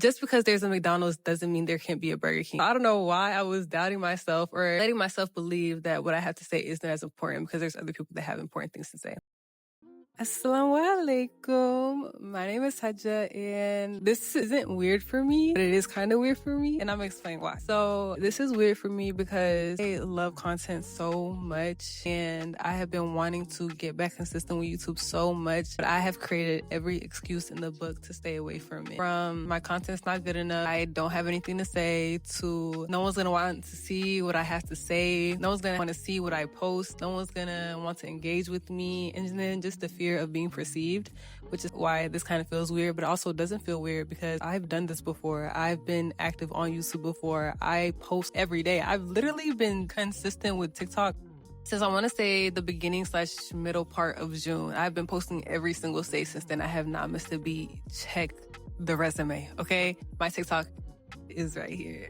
Just because there's a McDonald's doesn't mean there can't be a Burger King. I don't know why I was doubting myself or letting myself believe that what I have to say isn't as important because there's other people that have important things to say. Assalamu Alaykum. My name is Hajja, and this isn't weird for me, but it is kind of weird for me, and I'm gonna explain why. So this is weird for me because I love content so much, and I have been wanting to get back consistent with YouTube so much, but I have created every excuse in the book to stay away from it. From my content's not good enough, I don't have anything to say, to no one's gonna want to see what I have to say, no one's gonna want to see what I post, no one's gonna want to engage with me, and then just the fear of being perceived, which is why this kind of feels weird, but also doesn't feel weird because I've done this before. I've been active on YouTube before. I post every day. I've literally been consistent with TikTok since I want to say the beginning/middle part of June. I've been posting every single day since then. I have not missed a beat. Check the resume, okay? My TikTok is right here.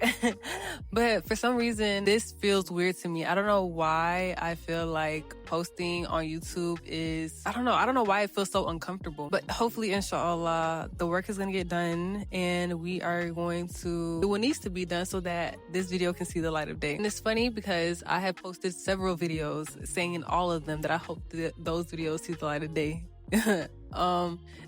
But for some reason, this feels weird to me. I don't know why I feel like posting on YouTube is, I don't know why it feels so uncomfortable. But hopefully, Insha'Allah, the work is going to get done and we are going to do what needs to be done so that this video can see the light of day. And it's funny because I have posted several videos saying in all of them that I hope that those videos see the light of day.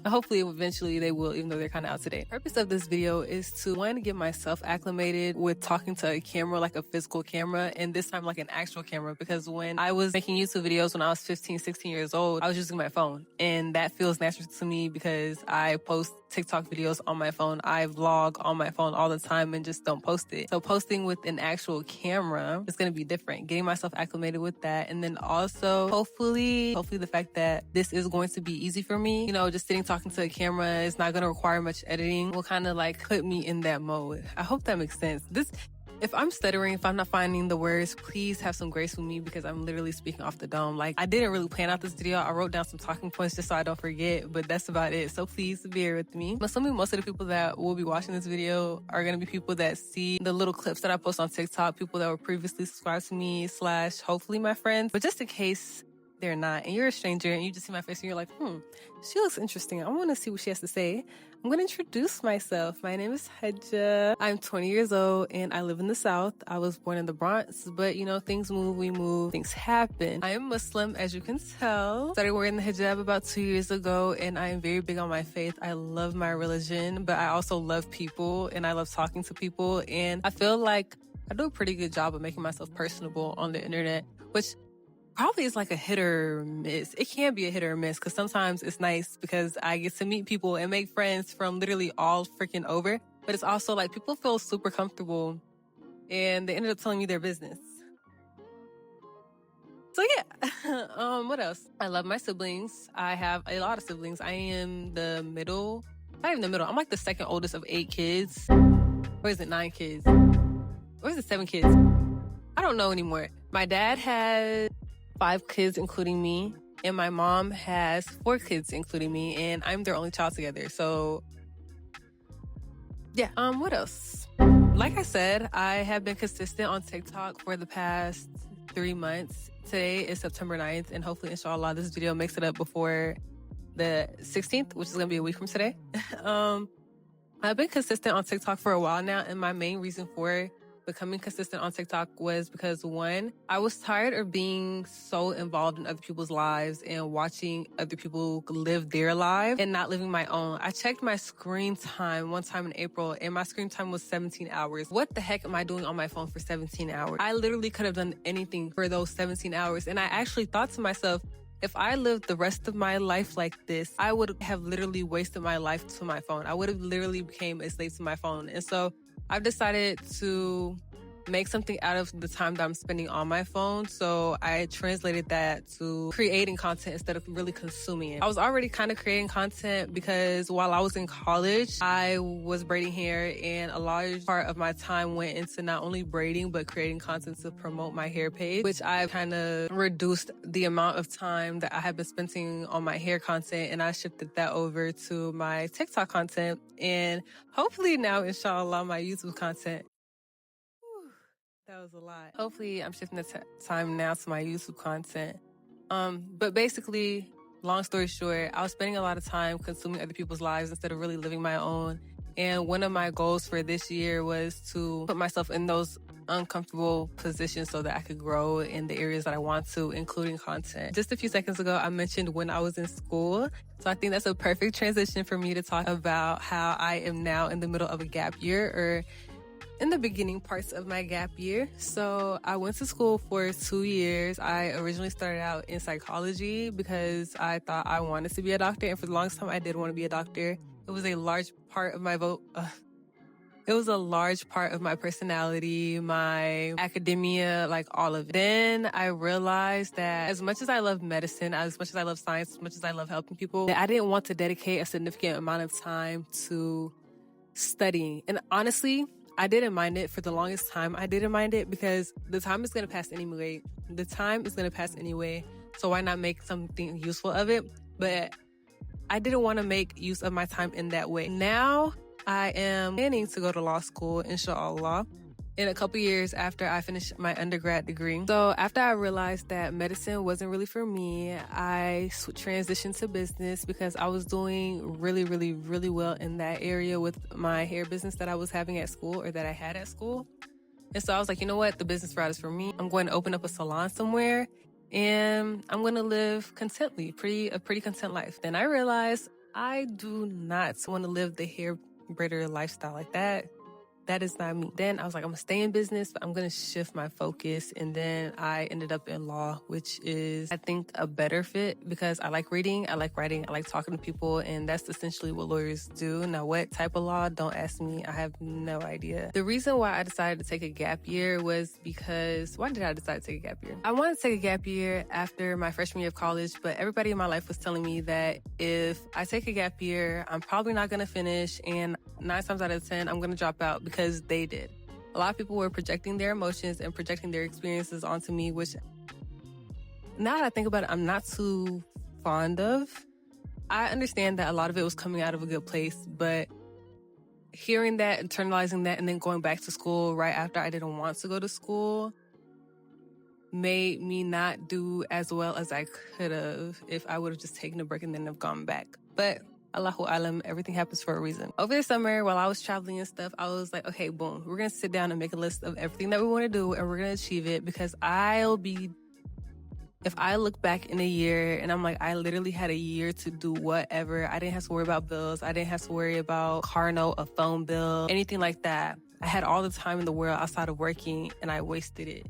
And hopefully eventually they will, even though they're kind of out today. The purpose of this video is to, one, get myself acclimated with talking to a camera, like a physical camera, and this time like an actual camera, because when I was making YouTube videos when I was 15, 16 years old, I was using my phone, and that feels natural to me because I post TikTok videos on my phone. I vlog on my phone all the time and just don't post it. So posting with an actual camera is going to be different. Getting myself acclimated with that. And then also hopefully the fact that this is going to be easy for me, you know, just sitting talking to a camera is not going to require much editing, will kind of like put me in that mode. I hope that makes sense. If I'm stuttering, if I'm not finding the words, please have some grace with me because I'm literally speaking off the dome. Like, I didn't really plan out this video. I wrote down some talking points just so I don't forget, but that's about it. So please bear with me. I'm assuming most of the people that will be watching this video are going to be people that see the little clips that I post on TikTok, people that were previously subscribed to me / hopefully my friends. But just in case they're not, and you're a stranger and you just see my face and you're like, she looks interesting. I want to see what she has to say. I'm going to introduce myself. My name is Hajja. I'm 20 years old and I live in the South. I was born in the Bronx, but you know, things move, we move, things happen. I am Muslim, as you can tell. Started wearing the hijab about 2 years ago, and I am very big on my faith. I love my religion, but I also love people and I love talking to people. And I feel like I do a pretty good job of making myself personable on the internet, which probably is like a hit or miss. It can be a hit or miss because sometimes it's nice because I get to meet people and make friends from literally all freaking over. But it's also like people feel super comfortable and they ended up telling me their business. So yeah, what else? I love my siblings. I have a lot of siblings. I am the middle. Not even the middle. I'm like the second oldest of 8 kids. Or is it 9 kids? Or is it 7 kids? I don't know anymore. My dad has 5 kids, including me, and my mom has 4 kids, including me, and I'm their only child together. So, yeah. What else? Like I said, I have been consistent on TikTok for the past 3 months. Today is September 9th, and hopefully, Insha'Allah, this video makes it up before the 16th, which is going to be a week from today. I've been consistent on TikTok for a while now, and my main reason for becoming consistent on TikTok was because, one, I was tired of being so involved in other people's lives and watching other people live their lives and not living my own. I checked my screen time one time in April and my screen time was 17 hours. What the heck am I doing on my phone for 17 hours? I literally could have done anything for those 17 hours. And I actually thought to myself, if I lived the rest of my life like this, I would have literally wasted my life to my phone. I would have literally became a slave to my phone. And so I've decided to make something out of the time that I'm spending on my phone. So I translated that to creating content instead of really consuming it. I was already kind of creating content because while I was in college, I was braiding hair, and a large part of my time went into not only braiding, but creating content to promote my hair page, which I've kind of reduced the amount of time that I have been spending on my hair content, and I shifted that over to my TikTok content, and hopefully now, Insha'Allah, my YouTube content. That was a lot. Hopefully, I'm shifting the time now to my YouTube content. But basically, long story short, I was spending a lot of time consuming other people's lives instead of really living my own. And one of my goals for this year was to put myself in those uncomfortable positions so that I could grow in the areas that I want to, including content. Just a few seconds ago, I mentioned when I was in school. So I think that's a perfect transition for me to talk about how I am now in the middle of a gap year, or in the beginning parts of my gap year. So I went to school for 2 years. I originally started out in psychology because I thought I wanted to be a doctor. And for the longest time, I did want to be a doctor. It was a large part of my it was a large part of my personality, my academia, like all of it. Then I realized that as much as I love medicine, as much as I love science, as much as I love helping people, that I didn't want to dedicate a significant amount of time to studying. And honestly, I didn't mind it for the longest time. I didn't mind it because the time is going to pass anyway. The time is going to pass anyway. So why not make something useful of it? But I didn't want to make use of my time in that way. Now I am planning to go to law school, Insha'Allah, in a couple years after I finish my undergrad degree. So after I realized that medicine wasn't really for me, I transitioned to business because I was doing really, really, really well in that area with my hair business that I was having at school, or that I had at school. And so I was like, you know what? The business route is for me. I'm going to open up a salon somewhere and I'm going to live contently, a pretty content life. Then I realized I do not want to live the hair braider lifestyle like that. That is not me. Then I was like, I'm gonna stay in business, but I'm gonna shift my focus. And then I ended up in law, which is, I think, a better fit because I like reading, I like writing, I like talking to people, and that's essentially what lawyers do. Now, what type of law? Don't ask me. I have no idea. The reason why I decided to take a gap year was because, why did I decide to take a gap year? I wanted to take a gap year after my freshman year of college, but everybody in my life was telling me that if I take a gap year, I'm probably not gonna finish, and 9 times out of 10, I'm gonna drop out because they did. A lot of people were projecting their emotions and projecting their experiences onto me, which now that I think about it, I'm not too fond of. I understand that a lot of it was coming out of a good place, but hearing that, internalizing that, and then going back to school right after I didn't want to go to school made me not do as well as I could have if I would have just taken a break and then have gone back. But Allahu Alam, everything happens for a reason. Over the summer, while I was traveling and stuff, I was like, okay, boom, we're going to sit down and make a list of everything that we want to do, and we're going to achieve it, because if I look back in a year and I'm like, I literally had a year to do whatever. I didn't have to worry about bills. I didn't have to worry about car note, a phone bill, anything like that. I had all the time in the world outside of working, and I wasted it.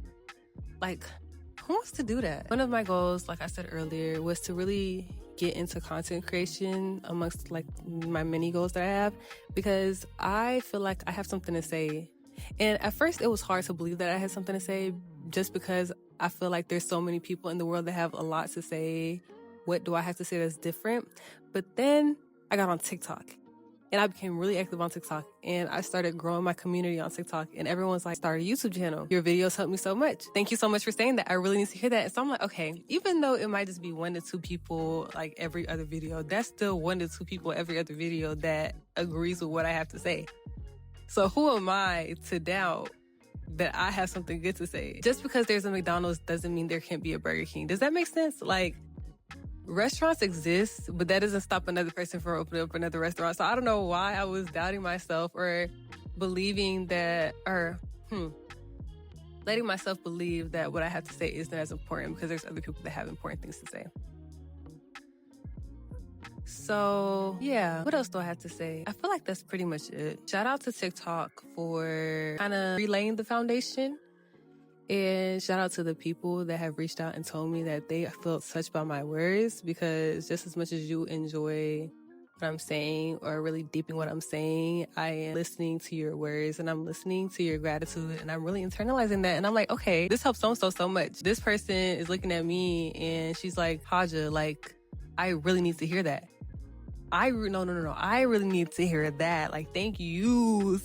Like, who wants to do that? One of my goals, like I said earlier, was to really get into content creation amongst like my many goals that I have, because I feel like I have something to say. And at first it was hard to believe that I had something to say, just because I feel like there's so many people in the world that have a lot to say. What do I have to say that's different? But then I got on TikTok and I became really active on TikTok, and I started growing my community on TikTok, and everyone's like, start a YouTube channel. Your videos help me so much. Thank you so much for saying that. I really need to hear that. And so I'm like, okay, even though it might just be 1 to 2 people like every other video, that's still 1 to 2 people every other video that agrees with what I have to say. So who am I to doubt that I have something good to say? Just because there's a McDonald's doesn't mean there can't be a Burger King. Does that make sense? Like, restaurants exist, but that doesn't stop another person from opening up another restaurant. So I don't know why I was doubting myself or believing that, letting myself believe that what I have to say isn't as important because there's other people that have important things to say. So yeah, what else do I have to say? I feel like that's pretty much it. Shout out to TikTok for kind of relaying the foundation. And shout out to the people that have reached out and told me that they felt touched by my words, because just as much as you enjoy what I'm saying or really deepening what I'm saying, I am listening to your words and I'm listening to your gratitude, and I'm really internalizing that. And I'm like, okay, this helps so much. This person is looking at me and she's like, Haja, like, I really need to hear that. I really need to hear that. Like, thank you.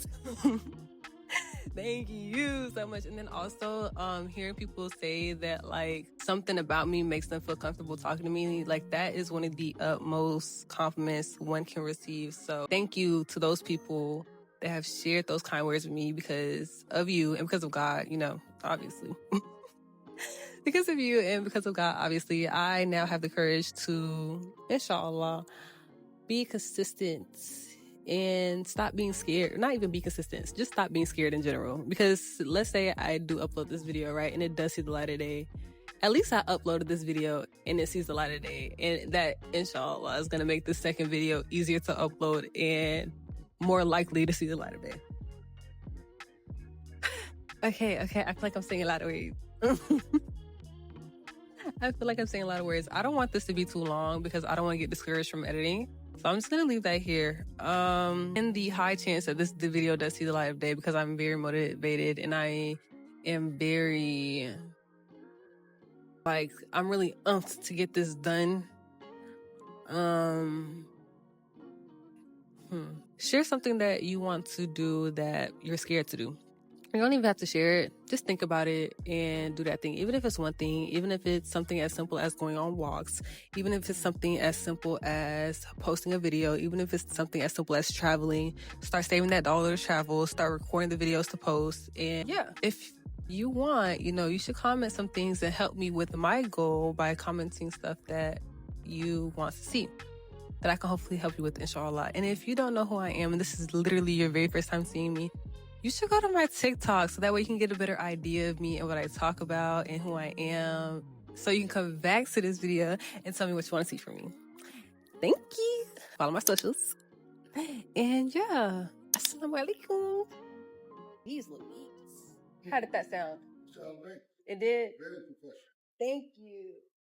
Thank you so much. And then also hearing people say that like something about me makes them feel comfortable talking to me, like that is one of the utmost compliments one can receive. So thank you to those people that have shared those kind words with me. Because of you and because of God, you know, obviously. Because of you and because of God, obviously, I now have the courage to, Insha'Allah, be consistent and stop being scared. Not even be consistent, just stop being scared in general. Because let's say I do upload this video, right, and it does see the light of day. At least I uploaded this video and it sees the light of day, and that inshallah is going to make the second video easier to upload and more likely to see the light of day. Okay, I feel like I'm saying a lot of words. I feel like I'm saying a lot of words. I don't want this to be too long because I don't want to get discouraged from editing. So I'm just going to leave that here. In the high chance that the video does see the light of day, because I'm very motivated and I am very, like, I'm really umped to get this done. Share something that you want to do that you're scared to do. You don't even have to share it. Just think about it and do that thing. Even if it's one thing, even if it's something as simple as going on walks, even if it's something as simple as posting a video, even if it's something as simple as traveling, start saving that dollar to travel, start recording the videos to post. And yeah, if you want, you should comment some things and help me with my goal by commenting stuff that you want to see, that I can hopefully help you with, inshallah. And if you don't know who I am, and this is literally your very first time seeing me, you should go to my TikTok so that way you can get a better idea of me and what I talk about and who I am. So you can come back to this video and tell me what you want to see from me. Thank you. Follow my socials. And yeah, Assalamu Alaykum. These little beats. How did that sound? Sound great. It did? Very professional. Thank you.